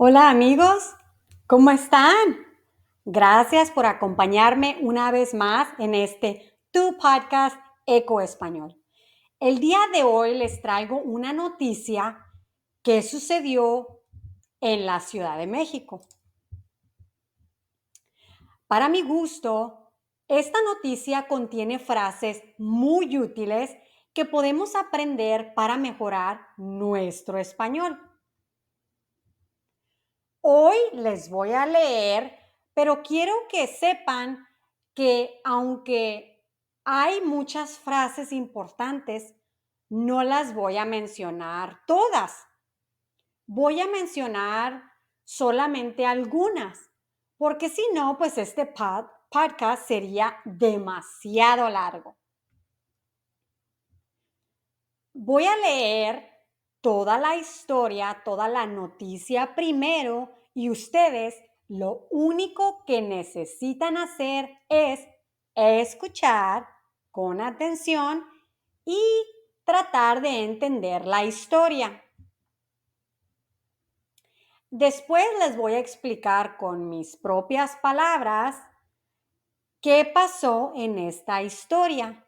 Hola amigos, ¿cómo están? Gracias por acompañarme una vez más en tu podcast Eco Español. El día de hoy les traigo una noticia que sucedió en la Ciudad de México. Para mi gusto, esta noticia contiene frases muy útiles que podemos aprender para mejorar nuestro español. Hoy les voy a leer, pero quiero que sepan que aunque hay muchas frases importantes, no las voy a mencionar todas. Voy a mencionar solamente algunas, porque si no, pues este podcast sería demasiado largo. Voy a leer toda la historia, toda la noticia primero y ustedes lo único que necesitan hacer es escuchar con atención y tratar de entender la historia. Después les voy a explicar con mis propias palabras qué pasó en esta historia.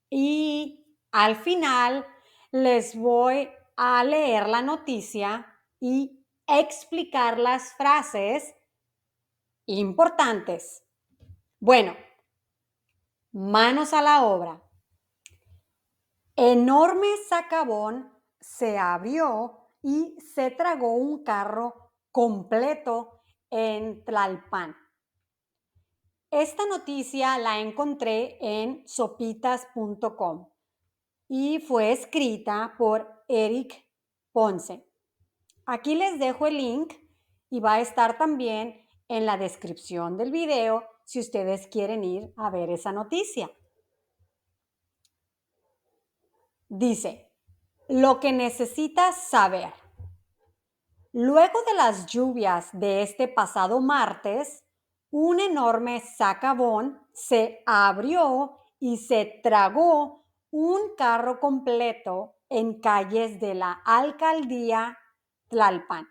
Y al final les voy a leer la noticia y explicar las frases importantes. Bueno, manos a la obra. Enorme sacabón se abrió y se tragó un carro completo en Tlalpan. Esta noticia la encontré en sopitas.com y fue escrita por Eric Ponce. Aquí les dejo el link y va a estar también en la descripción del video si ustedes quieren ir a ver esa noticia. Dice, lo que necesitas saber. Luego de las lluvias de este pasado martes, un enorme sacabón se abrió y se tragó un carro completo en calles de la alcaldía Tlalpan.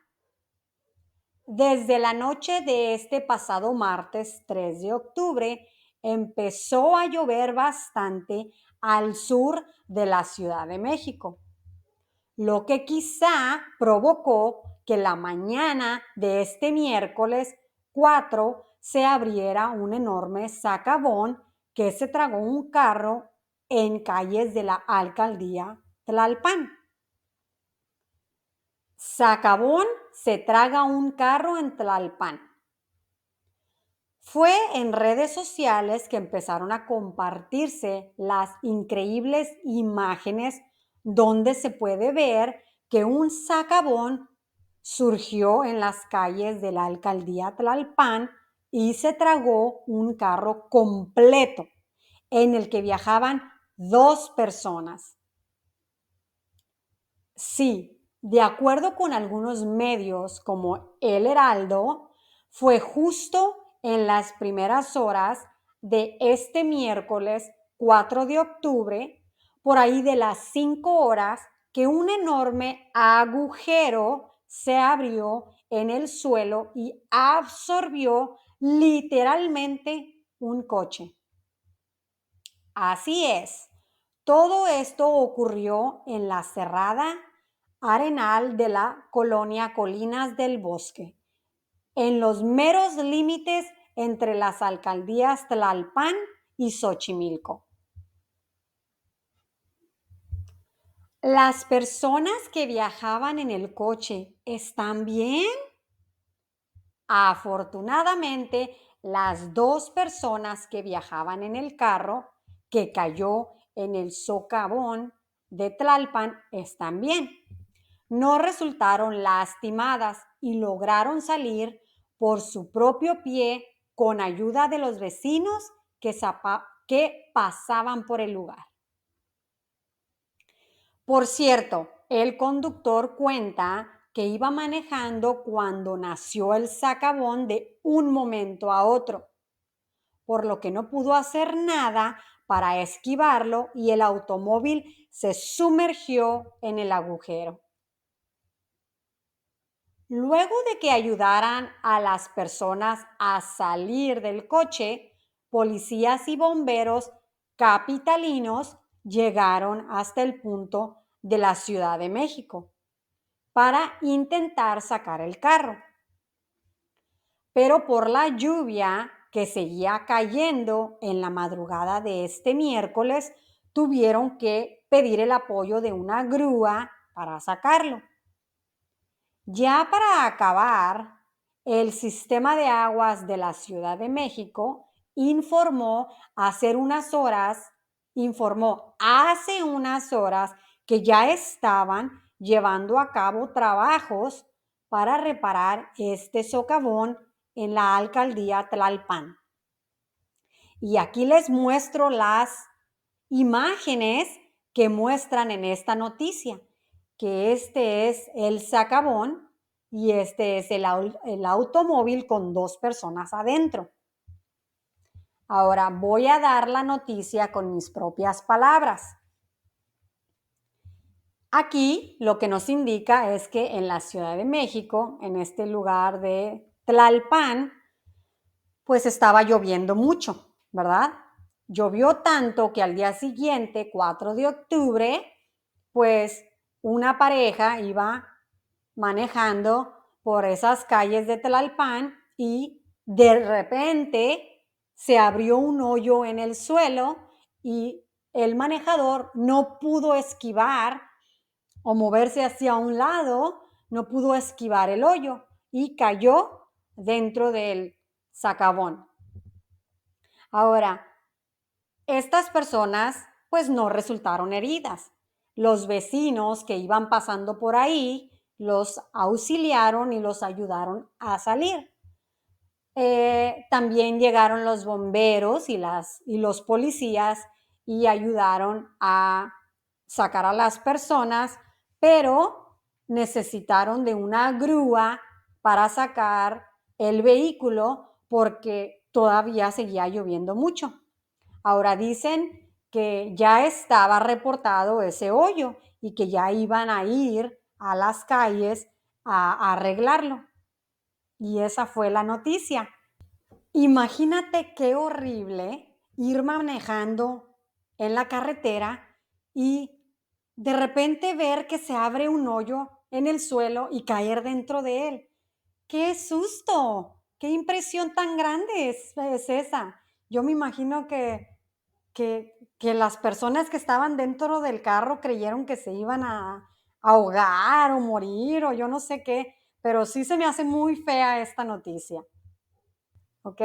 Desde la noche de este pasado martes 3 de octubre empezó a llover bastante al sur de la Ciudad de México, lo que quizá provocó que la mañana de este miércoles 4 se abriera un enorme sacabón que se tragó un carro en calles de la alcaldía Tlalpan. Sacabón se traga un carro en Tlalpan. Fue en redes sociales que empezaron a compartirse las increíbles imágenes donde se puede ver que un sacabón surgió en las calles de la alcaldía Tlalpan y se tragó un carro completo en el que viajaban 2 personas. Sí, de acuerdo con algunos medios como El Heraldo, fue justo en las primeras horas de este miércoles 4 de octubre, por ahí de las 5 horas, que un enorme agujero se abrió en el suelo y absorbió literalmente un coche. Así es, todo esto ocurrió en la cerrada Arenal de la colonia Colinas del Bosque, en los meros límites entre las alcaldías Tlalpan y Xochimilco. ¿Las personas que viajaban en el coche están bien? Afortunadamente, las 2 personas que viajaban en el carro que cayó en el socavón de Tlalpan están bien. No resultaron lastimadas y lograron salir por su propio pie con ayuda de los vecinos que pasaban por el lugar. Por cierto, el conductor cuenta que iba manejando cuando nació el sacabón de un momento a otro, por lo que no pudo hacer nada para esquivarlo y el automóvil se sumergió en el agujero. Luego de que ayudaran a las personas a salir del coche, policías y bomberos capitalinos llegaron hasta el punto de la Ciudad de México para intentar sacar el carro. Pero por la lluvia que seguía cayendo en la madrugada de este miércoles, tuvieron que pedir el apoyo de una grúa para sacarlo. Ya para acabar, el sistema de aguas de la Ciudad de México informó hace unas horas que ya estaban llevando a cabo trabajos para reparar este socavón en la alcaldía Tlalpan. Y aquí les muestro las imágenes que muestran en esta noticia, que este es el socavón y este es el automóvil con 2 personas adentro. Ahora voy a dar la noticia con mis propias palabras. Aquí lo que nos indica es que en la Ciudad de México, en este lugar de Tlalpan, pues estaba lloviendo mucho, ¿verdad? Llovió tanto que al día siguiente, 4 de octubre, pues una pareja iba manejando por esas calles de Tlalpan y de repente se abrió un hoyo en el suelo y el manejador no pudo esquivar o moverse hacia un lado, no pudo esquivar el hoyo y cayó dentro del socavón. Ahora, estas personas pues no resultaron heridas. Los vecinos que iban pasando por ahí los auxiliaron y los ayudaron a salir. También llegaron los bomberos y los policías y ayudaron a sacar a las personas, pero necesitaron de una grúa para sacar el vehículo porque todavía seguía lloviendo mucho. Ahora dicen que ya estaba reportado ese hoyo y que ya iban a ir a las calles a arreglarlo. Y esa fue la noticia. Imagínate qué horrible ir manejando en la carretera y de repente ver que se abre un hoyo en el suelo y caer dentro de él. ¡Qué susto! ¡Qué impresión tan grande es esa! Yo me imagino que las personas que estaban dentro del carro creyeron que se iban a ahogar o morir o yo no sé qué, pero sí se me hace muy fea esta noticia. ¿Ok?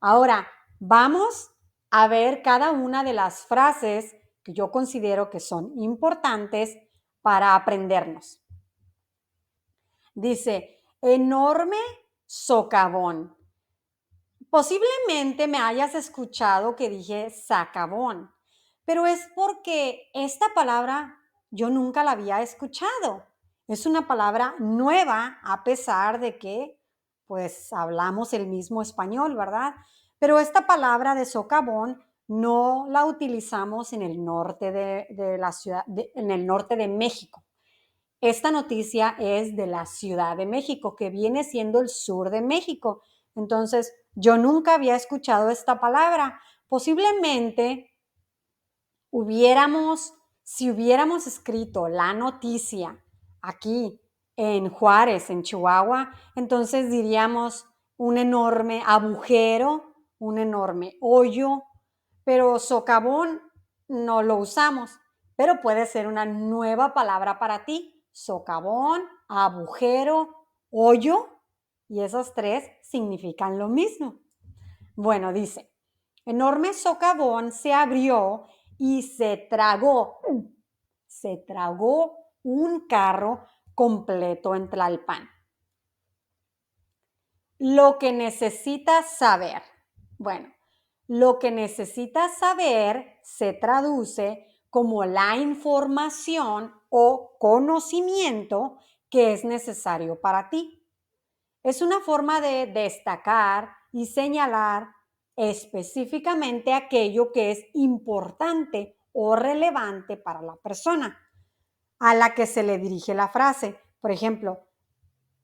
Ahora, vamos a ver cada una de las frases que yo considero que son importantes para aprendernos. Dice, enorme socavón. Posiblemente me hayas escuchado que dije sacabón, pero es porque esta palabra yo nunca la había escuchado. Es una palabra nueva a pesar de que pues hablamos el mismo español, ¿verdad? Pero esta palabra de socavón no la utilizamos en el norte de la ciudad, en el norte de México. Esta noticia es de la Ciudad de México, que viene siendo el sur de México. Entonces, yo nunca había escuchado esta palabra. Posiblemente si hubiéramos escrito la noticia aquí en Juárez, en Chihuahua, entonces diríamos un enorme agujero, un enorme hoyo, pero socavón no lo usamos, pero puede ser una nueva palabra para ti. Socavón, agujero, hoyo, y esos 3 significan lo mismo. Bueno, dice, enorme socavón se abrió y se tragó un carro completo en Tlalpan. Lo que necesitas saber. Bueno, lo que necesitas saber se traduce como la información o conocimiento que es necesario para ti. Es una forma de destacar y señalar específicamente aquello que es importante o relevante para la persona a la que se le dirige la frase. Por ejemplo,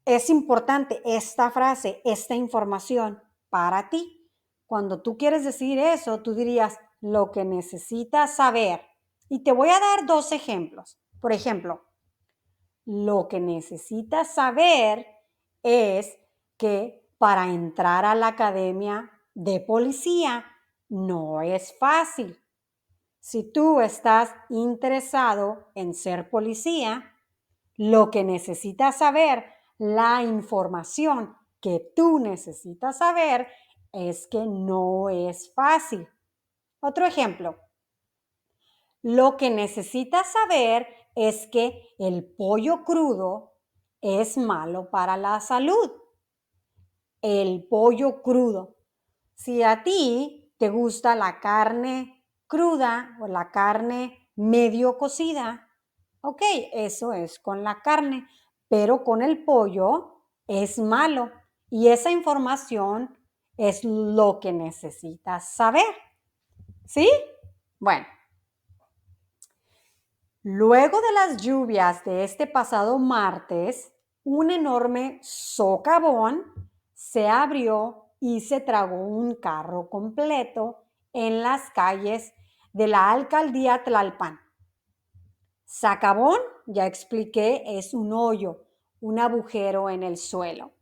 es importante esta frase, esta información para ti. Cuando tú quieres decir eso, tú dirías lo que necesitas saber. Y te voy a dar dos ejemplos. Por ejemplo, lo que necesitas saber es que para entrar a la academia de policía no es fácil. Si tú estás interesado en ser policía, lo que necesitas saber, la información que tú necesitas saber es que no es fácil. Otro ejemplo, lo que necesitas saber es que el pollo crudo es malo para la salud. El pollo crudo. Si a ti te gusta la carne cruda o la carne medio cocida, ok, eso es con la carne, pero con el pollo es malo y esa información es lo que necesitas saber. ¿Sí? Bueno, luego de las lluvias de este pasado martes, un enorme socavón se abrió y se tragó un carro completo en las calles de la alcaldía Tlalpan. Socavón, ya expliqué, es un hoyo, un agujero en el suelo.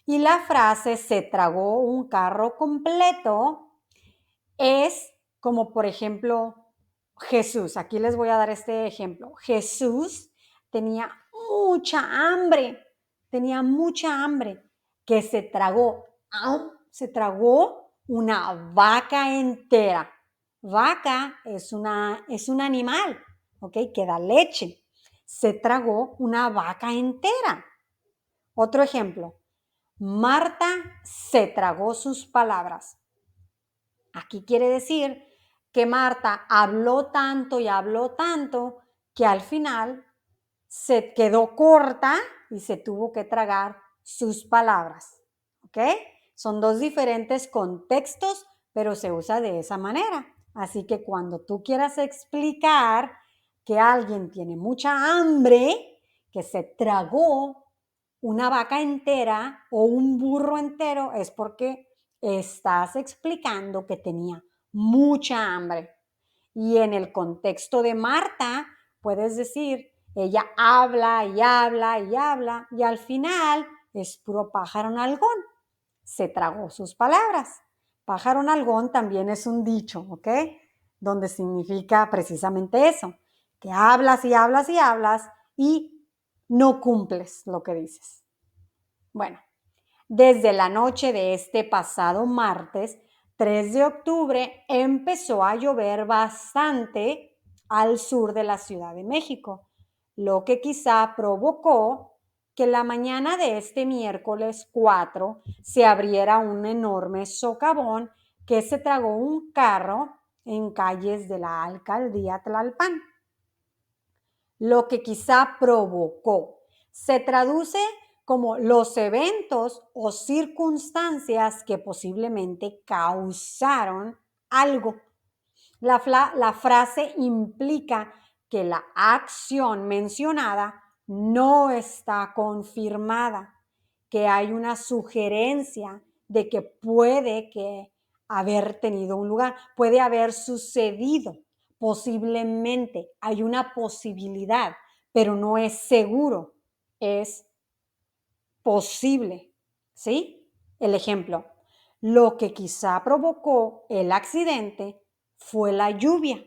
Y la frase se tragó un carro completo es como, por ejemplo, Jesús. Aquí les voy a dar este ejemplo. Jesús tenía tenía mucha hambre, que se tragó una vaca entera. Vaca es un animal, ¿ok? Que da leche. Se tragó una vaca entera. Otro ejemplo. Marta se tragó sus palabras. Aquí quiere decir que Marta habló tanto que al final se quedó corta y se tuvo que tragar sus palabras. ¿Ok? Son dos diferentes contextos, pero se usa de esa manera. Así que cuando tú quieras explicar que alguien tiene mucha hambre, que se tragó una vaca entera o un burro entero, es porque estás explicando que tenía mucha hambre. Y en el contexto de Marta, puedes decir, ella habla y habla y habla y al final es puro pájaro nalgón. Se tragó sus palabras. Pájaro nalgón también es un dicho, ¿ok? Donde significa precisamente eso, que hablas y hablas y hablas y no cumples lo que dices. Bueno, desde la noche de este pasado martes, 3 de octubre, empezó a llover bastante al sur de la Ciudad de México, lo que quizá provocó que la mañana de este miércoles 4 se abriera un enorme socavón que se tragó un carro en calles de la alcaldía Tlalpan. Lo que quizá provocó se traduce como los eventos o circunstancias que posiblemente causaron algo. La frase implica que la acción mencionada no está confirmada, que hay una sugerencia de que puede que haber tenido un lugar, puede haber sucedido, posiblemente hay una posibilidad, pero no es seguro, es posible, ¿sí? El ejemplo, lo que quizá provocó el accidente fue la lluvia.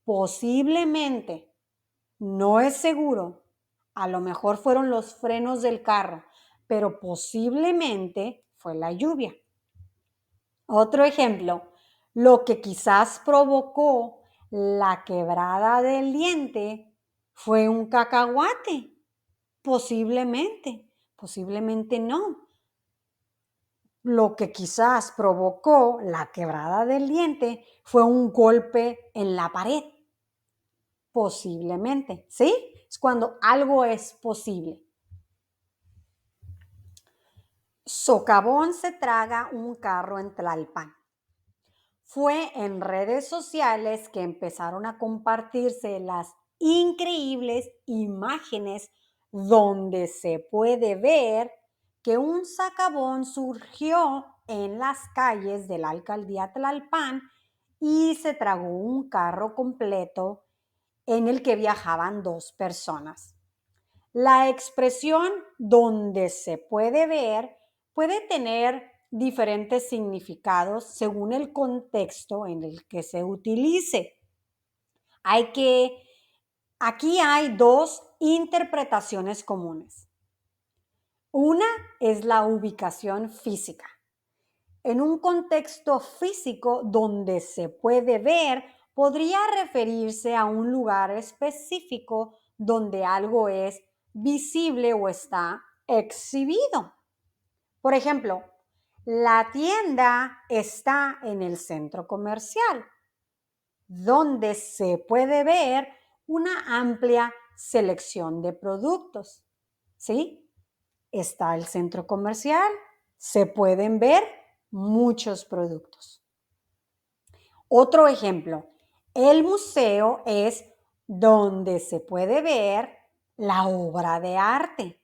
Posiblemente, no es seguro, a lo mejor fueron los frenos del carro, pero posiblemente fue la lluvia. Otro ejemplo, lo que quizás provocó la quebrada del diente fue un cacahuate. Posiblemente, posiblemente no. Lo que quizás provocó la quebrada del diente fue un golpe en la pared. Posiblemente, ¿sí? Es cuando algo es posible. Socavón se traga un carro en Tlalpan. Fue en redes sociales que empezaron a compartirse las increíbles imágenes donde se puede ver que un socavón surgió en las calles de la alcaldía Tlalpan y se tragó un carro completo en el que viajaban 2 personas. La expresión donde se puede ver puede tener diferentes significados según el contexto en el que se utilice. Aquí hay 2 interpretaciones comunes. Una es la ubicación física. En un contexto físico donde se puede ver, podría referirse a un lugar específico donde algo es visible o está exhibido. Por ejemplo, la tienda está en el centro comercial, donde se puede ver una amplia selección de productos. ¿Sí? Está el centro comercial, se pueden ver muchos productos. Otro ejemplo, el museo es donde se puede ver la obra de arte.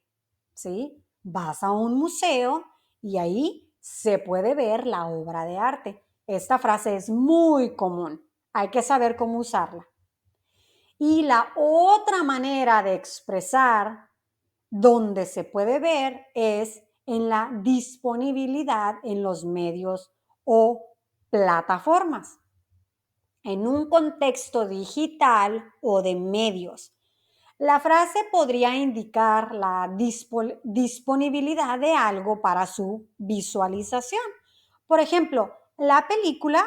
¿Sí? Vas a un museo y ahí se puede ver la obra de arte. Esta frase es muy común. Hay que saber cómo usarla. Y la otra manera de expresar donde se puede ver es en la disponibilidad en los medios o plataformas. En un contexto digital o de medios, la frase podría indicar la disponibilidad de algo para su visualización. Por ejemplo, la película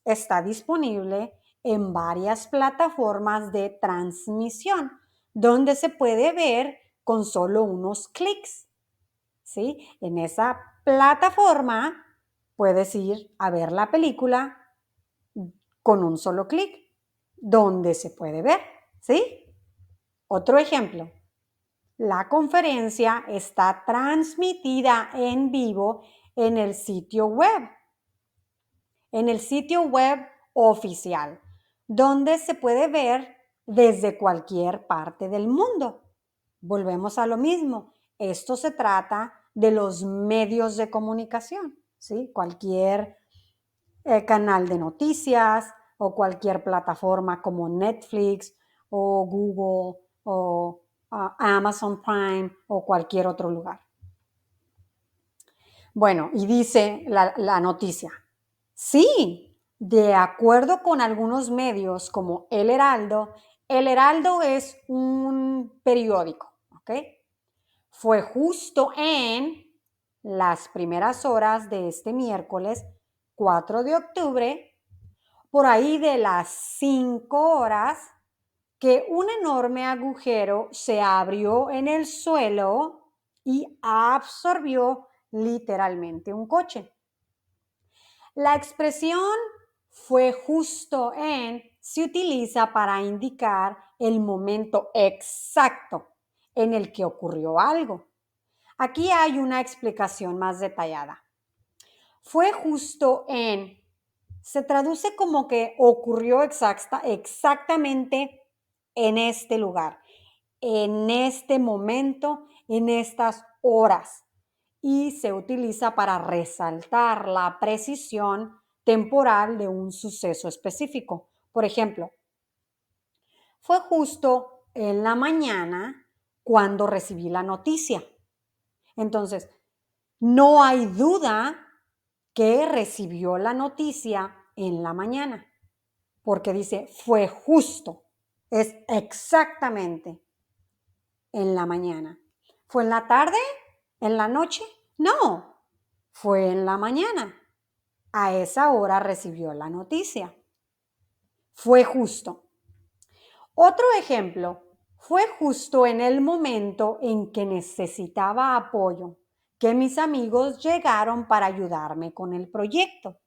está disponible en varias plataformas de transmisión, donde se puede ver con solo unos clics. ¿Sí? En esa plataforma puedes ir a ver la película con un solo clic, donde se puede ver. ¿Sí? Otro ejemplo. La conferencia está transmitida en vivo en el sitio web. En el sitio web oficial, donde se puede ver desde cualquier parte del mundo. Volvemos a lo mismo. Esto se trata de los medios de comunicación, ¿sí? Cualquier canal de noticias o cualquier plataforma como Netflix o Google o Amazon Prime o cualquier otro lugar. Bueno, y dice la noticia, sí, de acuerdo con algunos medios como El Heraldo es un periódico, ¿ok? Fue justo en las primeras horas de este miércoles 4 de octubre, por ahí de las 5 horas, que un enorme agujero se abrió en el suelo y absorbió literalmente un coche. La expresión fue justo en se utiliza para indicar el momento exacto en el que ocurrió algo. Aquí hay una explicación más detallada. Fue justo en se traduce como que ocurrió exactamente en este lugar, en este momento, en estas horas, y se utiliza para resaltar la precisión temporal de un suceso específico. Por ejemplo, fue justo en la mañana cuando recibí la noticia. Entonces, no hay duda que recibió la noticia en la mañana, porque dice fue justo, es exactamente en la mañana. ¿Fue en la tarde? ¿En la noche? No, fue en la mañana. A esa hora recibió la noticia. Fue justo. Otro ejemplo, fue justo en el momento en que necesitaba apoyo que mis amigos llegaron para ayudarme con el proyecto.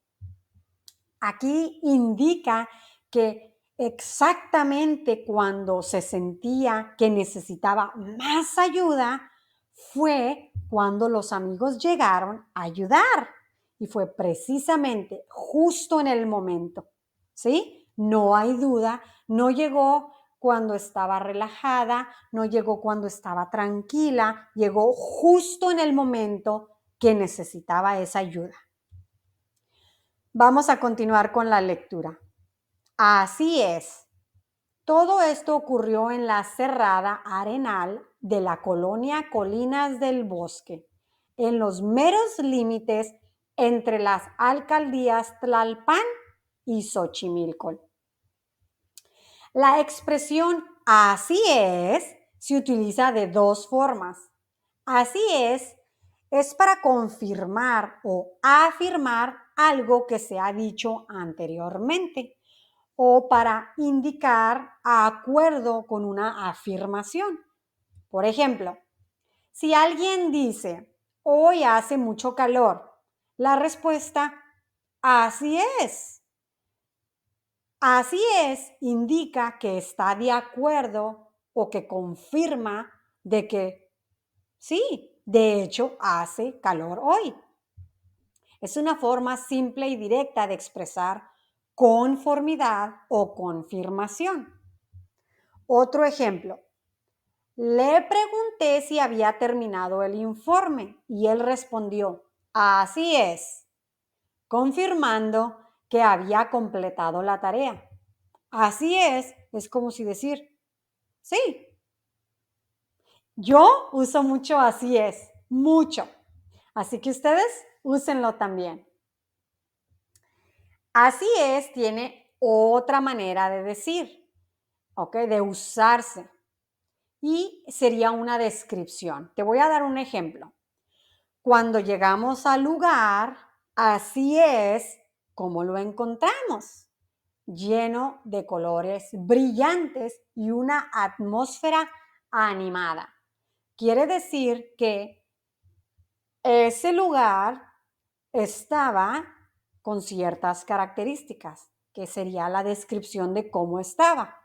Aquí indica que exactamente cuando se sentía que necesitaba más ayuda fue cuando los amigos llegaron a ayudar y fue precisamente justo en el momento, ¿sí? No hay duda, no llegó cuando estaba relajada, no llegó cuando estaba tranquila, llegó justo en el momento que necesitaba esa ayuda. Vamos a continuar con la lectura. Así es. Todo esto ocurrió en la cerrada Arenal de la colonia Colinas del Bosque, en los meros límites entre las alcaldías Tlalpan y Xochimilco. La expresión así es se utiliza de dos formas. Así es para confirmar o afirmar algo que se ha dicho anteriormente o para indicar acuerdo con una afirmación. Por ejemplo, si alguien dice, hoy hace mucho calor, la respuesta, así es. Así es, indica que está de acuerdo o que confirma de que sí, de hecho hace calor hoy. Es una forma simple y directa de expresar conformidad o confirmación. Otro ejemplo. Le pregunté si había terminado el informe y él respondió, así es, confirmando que había completado la tarea. Así es como si decir, sí. Yo uso mucho así es, mucho. Así que ustedes úsenlo también. Así es tiene otra manera de decir, ¿ok? De usarse. Y sería una descripción. Te voy a dar un ejemplo. Cuando llegamos al lugar, así es como lo encontramos, lleno de colores brillantes y una atmósfera animada. Quiere decir que ese lugar estaba con ciertas características, que sería la descripción de cómo estaba.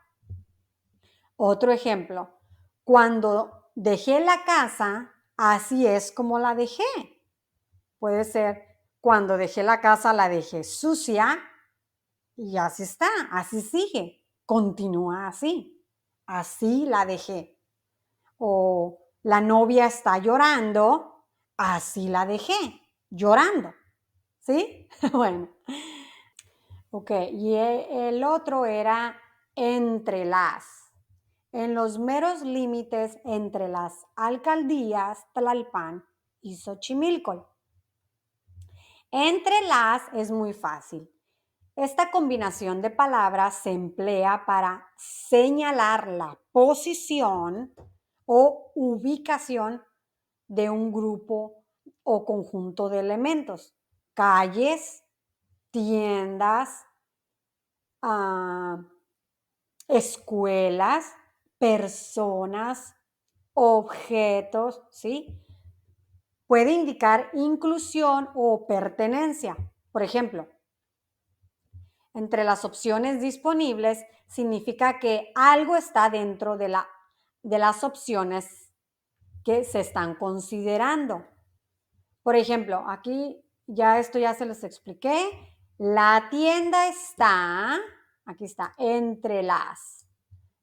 Otro ejemplo, cuando dejé la casa, así es como la dejé. Puede ser, cuando dejé la casa la dejé sucia y así está, así sigue, continúa así, así la dejé. O la novia está llorando, así la dejé, llorando. ¿Sí? Bueno. Ok, y el otro era entre las. En los meros límites entre las alcaldías Tlalpan y Xochimilco. Entre las es muy fácil. Esta combinación de palabras se emplea para señalar la posición o ubicación de un grupo o conjunto de elementos. Calles, tiendas, escuelas, personas, objetos, ¿sí? Puede indicar inclusión o pertenencia. Por ejemplo, entre las opciones disponibles significa que algo está dentro de las opciones que se están considerando. Por ejemplo, aquí esto ya se los expliqué. La tienda está, aquí está, entre las.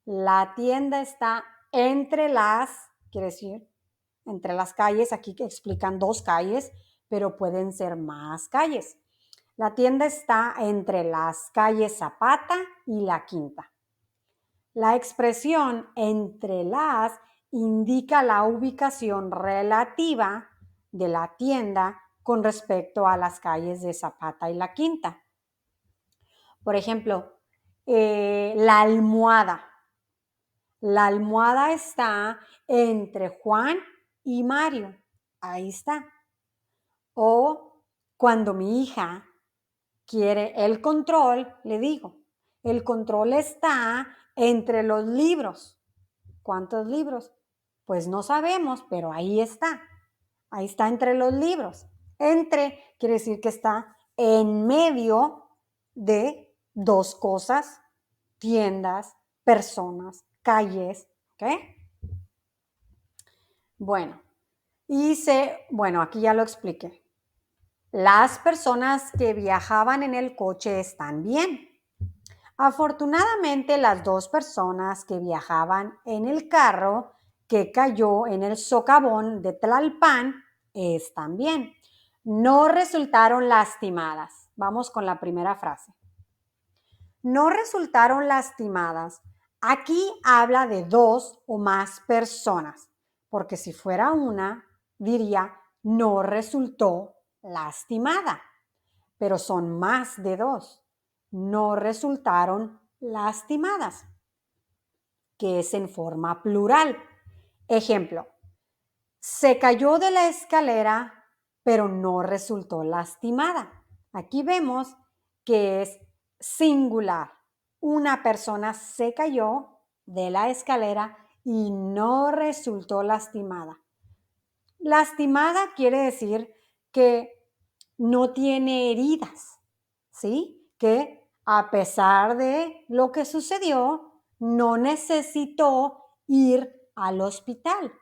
La tienda está entre las, quiere decir, entre las calles. Aquí explican dos calles, pero pueden ser más calles. La tienda está entre las calles Zapata y La Quinta. La expresión entre las indica la ubicación relativa de la tienda con respecto a las calles de Zapata y La Quinta. Por ejemplo, la almohada. La almohada está entre Juan y Mario. Ahí está. O cuando mi hija quiere el control, le digo, el control está entre los libros. ¿Cuántos libros? Pues no sabemos, pero ahí está. Ahí está entre los libros. Entre quiere decir que está en medio de dos cosas, tiendas, personas, calles, ¿ok? Bueno, bueno, aquí ya lo expliqué. Las personas que viajaban en el coche están bien. Afortunadamente, las dos personas que viajaban en el carro que cayó en el socavón de Tlalpan están bien. No resultaron lastimadas. Vamos con la primera frase. No resultaron lastimadas. Aquí habla de dos o más personas, porque si fuera una, diría no resultó lastimada, pero son más de dos. No resultaron lastimadas, que es en forma plural. Ejemplo, se cayó de la escalera, pero no resultó lastimada. Aquí vemos que es singular. Una persona se cayó de la escalera y no resultó lastimada. Lastimada quiere decir que no tiene heridas, ¿sí? Que a pesar de lo que sucedió, no necesitó ir al hospital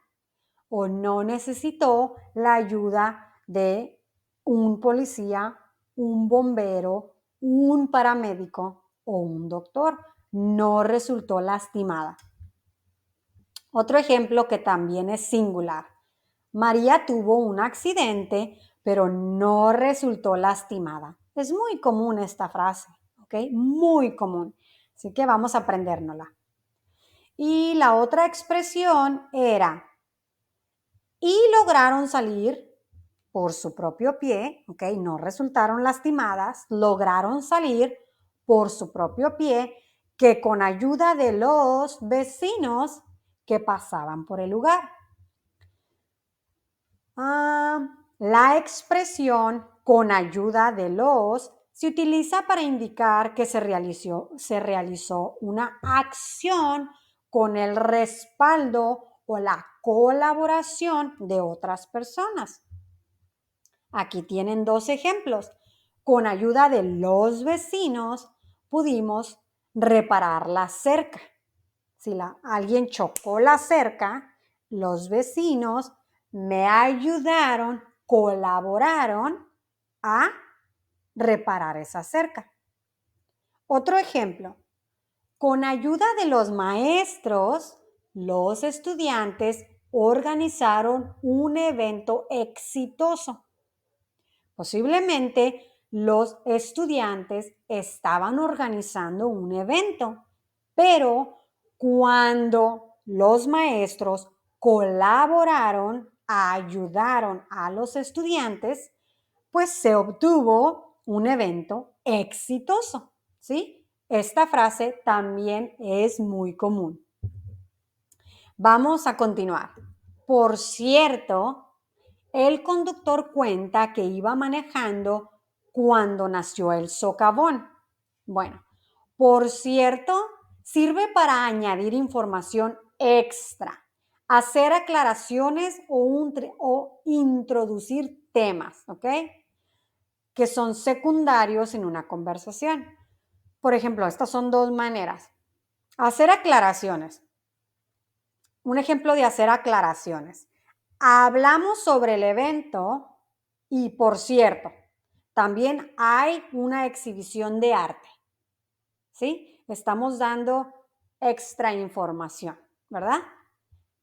o no necesitó la ayuda de un policía, un bombero, un paramédico o un doctor. No resultó lastimada. Otro ejemplo que también es singular. María tuvo un accidente, pero no resultó lastimada. Es muy común esta frase, ¿ok? Muy común. Así que vamos a aprendérnosla. Y la otra expresión era, y lograron salir por su propio pie, ¿ok? No resultaron lastimadas, lograron salir por su propio pie, que con ayuda de los vecinos que pasaban por el lugar. La expresión con ayuda de los se utiliza para indicar que se realizó una acción con el respaldo o la colaboración de otras personas. Aquí tienen dos ejemplos. Con ayuda de los vecinos pudimos reparar la cerca. Si alguien chocó la cerca, los vecinos me ayudaron, colaboraron a reparar esa cerca. Otro ejemplo, con ayuda de los maestros, los estudiantes organizaron un evento exitoso. Posiblemente los estudiantes estaban organizando un evento, pero cuando los maestros colaboraron, ayudaron a los estudiantes, pues se obtuvo un evento exitoso, ¿sí? Esta frase también es muy común. Vamos a continuar. Por cierto, el conductor cuenta que iba manejando cuando nació el socavón. Bueno, por cierto, sirve para añadir información extra, hacer aclaraciones o introducir temas, ¿ok? Que son secundarios en una conversación. Por ejemplo, estas son dos maneras. Hacer aclaraciones. Un ejemplo de hacer aclaraciones. Hablamos sobre el evento y, por cierto, también hay una exhibición de arte. ¿Sí? Estamos dando extra información, ¿verdad?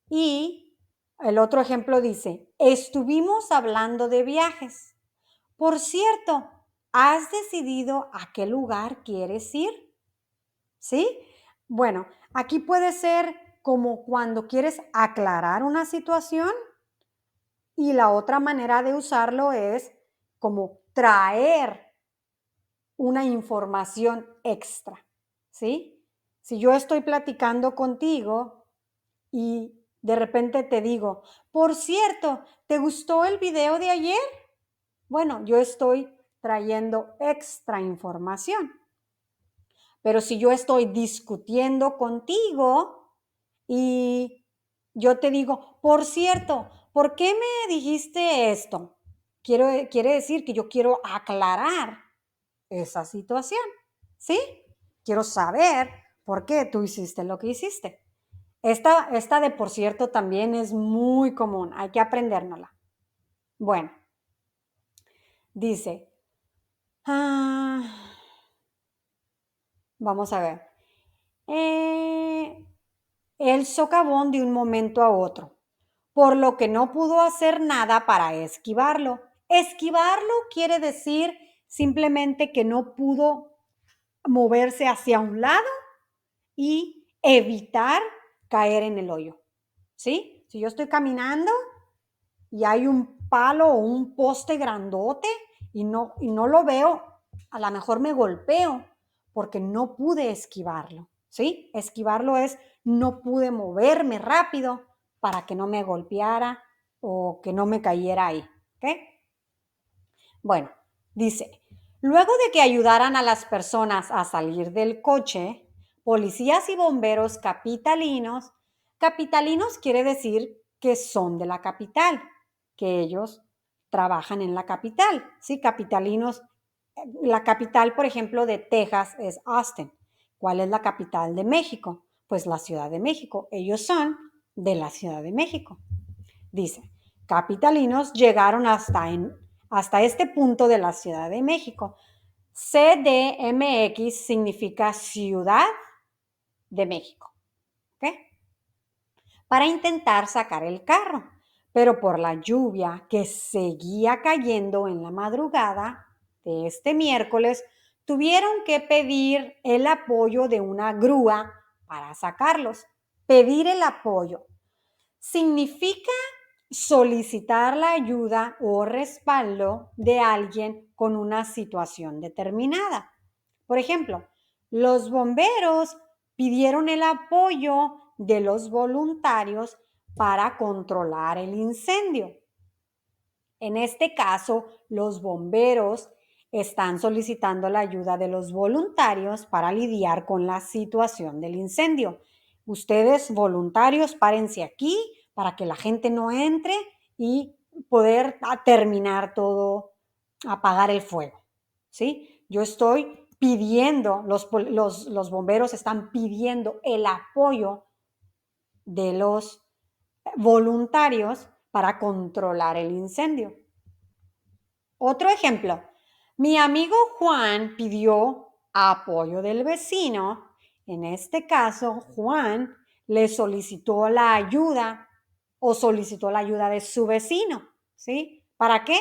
Y el otro ejemplo dice, estuvimos hablando de viajes. Por cierto, ¿has decidido a qué lugar quieres ir? ¿Sí? Bueno, aquí puede ser como cuando quieres aclarar una situación y la otra manera de usarlo es como traer una información extra, ¿sí? Si yo estoy platicando contigo y de repente te digo, por cierto, ¿te gustó el video de ayer? Bueno, yo estoy trayendo extra información. Pero si yo estoy discutiendo contigo y yo te digo, por cierto, ¿por qué me dijiste esto? Quiere decir que yo quiero aclarar esa situación, ¿sí? Quiero saber por qué tú hiciste lo que hiciste. Esta de por cierto también es muy común, hay que aprendérnosla. Bueno, dice, ah, Vamos a ver. Eh, el socavón de un momento a otro, por lo que no pudo hacer nada para esquivarlo. Esquivarlo quiere decir simplemente que no pudo moverse hacia un lado y evitar caer en el hoyo. ¿Sí? Si yo estoy caminando y hay un palo o un poste grandote y no lo veo, a lo mejor me golpeo porque no pude esquivarlo. ¿Sí? Esquivarlo es no pude moverme rápido para que no me golpeara o que no me cayera ahí. ¿Ok? Bueno, dice, luego de que ayudaran a las personas a salir del coche, policías y bomberos capitalinos, capitalinos quiere decir que son de la capital, que ellos trabajan en la capital, ¿sí? Capitalinos, la capital, por ejemplo, de Texas es Austin. ¿Cuál es la capital de México? Pues la Ciudad de México. Ellos son de la Ciudad de México. Dice, capitalinos llegaron hasta este punto de la Ciudad de México. CDMX significa Ciudad de México, ¿ok? Para intentar sacar el carro. Pero por la lluvia que seguía cayendo en la madrugada de este miércoles, tuvieron que pedir el apoyo de una grúa para sacarlos. Pedir el apoyo significa solicitar la ayuda o respaldo de alguien con una situación determinada. Por ejemplo, los bomberos pidieron el apoyo de los voluntarios para controlar el incendio. En este caso, los bomberos están solicitando la ayuda de los voluntarios para lidiar con la situación del incendio. Ustedes, voluntarios, párense aquí para que la gente no entre y poder terminar todo, apagar el fuego. ¿Sí? Yo estoy pidiendo, los bomberos están pidiendo el apoyo de los voluntarios para controlar el incendio. Otro ejemplo, mi amigo Juan pidió apoyo del vecino. En este caso, Juan le solicitó la ayuda o solicitó la ayuda de su vecino, ¿sí? ¿Para qué?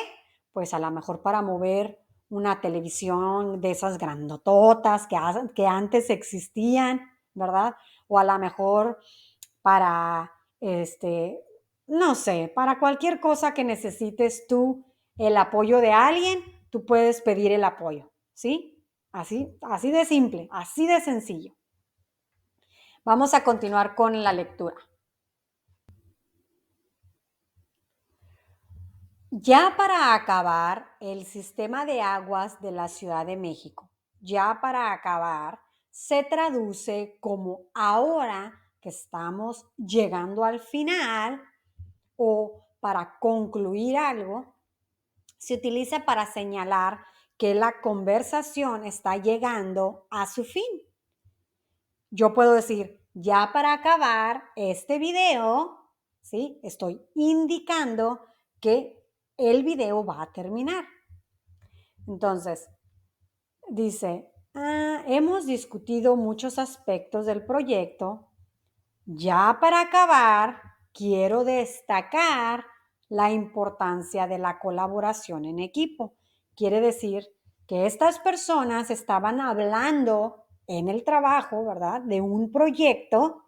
Pues a lo mejor para mover una televisión de esas grandototas que antes existían, ¿verdad? O a lo mejor para, no sé, para cualquier cosa que necesites tú el apoyo de alguien, tú puedes pedir el apoyo, ¿sí? Así de simple, así de sencillo. Vamos a continuar con la lectura. Ya para acabar, el sistema de aguas de la Ciudad de México, ya para acabar, se traduce como ahora que estamos llegando al final o para concluir algo, se utiliza para señalar que la conversación está llegando a su fin. Yo puedo decir, ya para acabar este video, ¿sí? Estoy indicando que el video va a terminar. Entonces, dice, hemos discutido muchos aspectos del proyecto. Ya para acabar, quiero destacar la importancia de la colaboración en equipo. Quiere decir que estas personas estaban hablando en el trabajo, ¿verdad? De un proyecto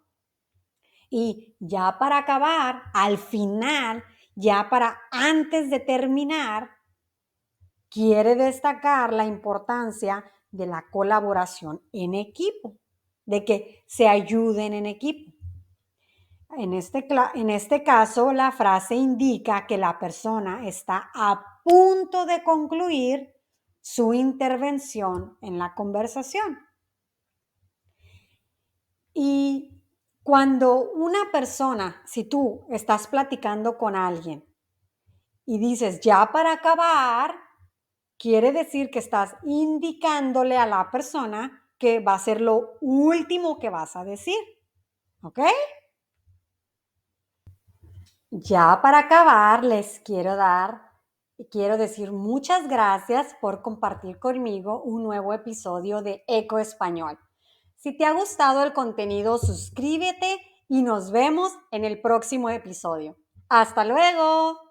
y ya para acabar, al final, ya para antes de terminar, quiere destacar la importancia de la colaboración en equipo, de que se ayuden en equipo. En este caso, la frase indica que la persona está a punto de concluir su intervención en la conversación. Y cuando una persona, si tú estás platicando con alguien y dices ya para acabar, quiere decir que estás indicándole a la persona que va a ser lo último que vas a decir. ¿Ok? Ya para acabar, quiero decir muchas gracias por compartir conmigo un nuevo episodio de Eco Español. Si te ha gustado el contenido, suscríbete y nos vemos en el próximo episodio. ¡Hasta luego!